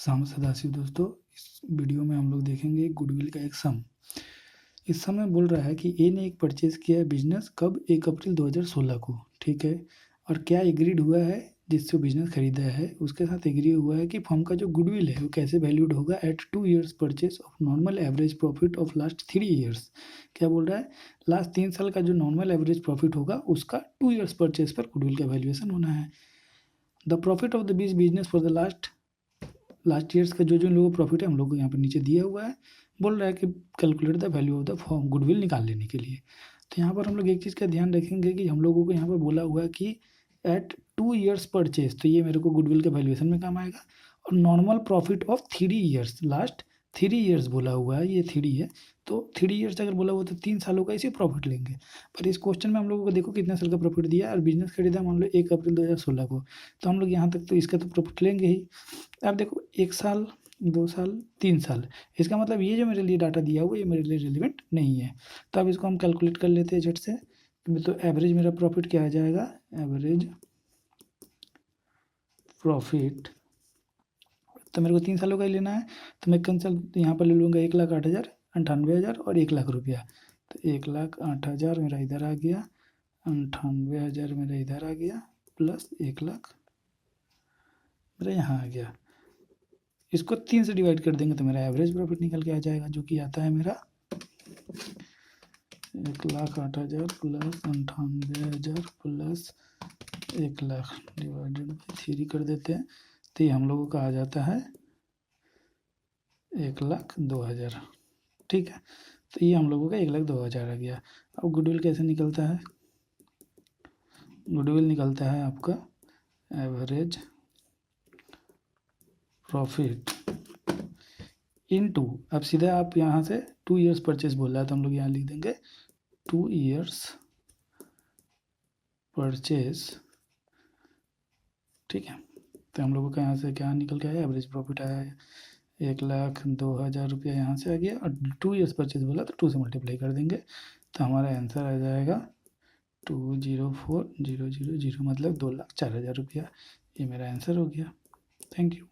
शाम सदाशिव दोस्तों, इस वीडियो में हम लोग देखेंगे गुडविल का एक सम। इस सम में बोल रहा है कि ए ने एक परचेज किया है बिजनेस कब 1 अप्रैल 2016 को, ठीक है। और क्या एग्रीड हुआ है जिससे वो बिजनेस खरीदा है, उसके साथ एग्री हुआ है कि फर्म का जो गुडविल है वो कैसे वैल्यूड होगा at 2 years purchase of normal average profit of last 3 years. क्या बोल रहा है, लास्ट 3 साल का जो नॉर्मल एवरेज प्रॉफिट होगा उसका 2 ईयर्स परचेज पर गुडविल का वैल्यूएशन होना है। The profit of the bees business for the last years का जो जो लोगों को प्रॉफिट है हम लोग को यहाँ पर नीचे दिया हुआ है। बोल रहा है कि calculate the value of the form goodwill निकाल लेने के लिए। तो यहाँ पर हम लोग एक चीज़ का ध्यान रखेंगे कि हम लोगों को यहाँ पर बोला हुआ है कि एट 2 ईयर्स परचेज, तो ये मेरे को गुडविल के वैल्यूएशन में काम आएगा। और normal profit of 3 years, last 3 years बोला हुआ है, ये 3 है। तो 3 ईयर्स अगर बोला हुआ तो 3 सालों का इसी प्रॉफिट लेंगे। पर इस क्वेश्चन में हम लोगों को देखो कितने साल का प्रॉफिट दिया है और बिजनेस खरीदा मान लो 1 अप्रैल 2016 को, तो हम लोग यहाँ तक तो इसका तो प्रॉफिट लेंगे ही। अब देखो 1 साल, 2 साल, 3 साल, इसका मतलब ये जो मेरे लिए डाटा दिया हुआ ये मेरे लिए रिलेवेंट नहीं है। तो अब इसको हम कैलकुलेट कर लेते हैं झट से। तो एवरेज मेरा प्रॉफिट क्या आ जाएगा, एवरेज प्रॉफिट, तो मेरे को 3 सालों का ही लेना है। तो मैं कंसल यहाँ पर ले लूँगा 1,08,98,000 और 1 लाख रुपया। तो 1,08,000 मेरा इधर आ गया, 98,000 मेरा इधर आ गया, प्लस 1 लाख मेरा यहाँ आ गया। इसको 3 से डिवाइड कर देंगे तो मेरा एवरेज प्रॉफिट निकल के आ जाएगा, जो कि आता है मेरा 1,08,000 plus 98,000 plus 1 lakh divided by 3 कर देते हैं। तो ये हम लोगों का आ जाता है 1,02,000, ठीक है। तो ये हम लोगों का 1,02,000 आ गया। अब गुडविल कैसे निकलता है, गुडविल निकलता है आपका एवरेज प्रॉफिट इनटू, अब सीधा आप यहाँ से 2 ईयर्स परचेज बोल रहा है तो हम लोग यहाँ लिख देंगे 2 ईयर्स परचेज, ठीक है। तो हम लोगों का यहाँ से क्या निकल के आया, एवरेज प्रॉफिट आया है 1,02,000 रुपया यहाँ से आ गया। और 2 ईयर्स परचेज बोला तो 2 से मल्टीप्लाई कर देंगे तो हमारा आंसर आ जाएगा 204,000, मतलब 2,04,000 रुपया। ये मेरा आंसर हो गया। Thank you.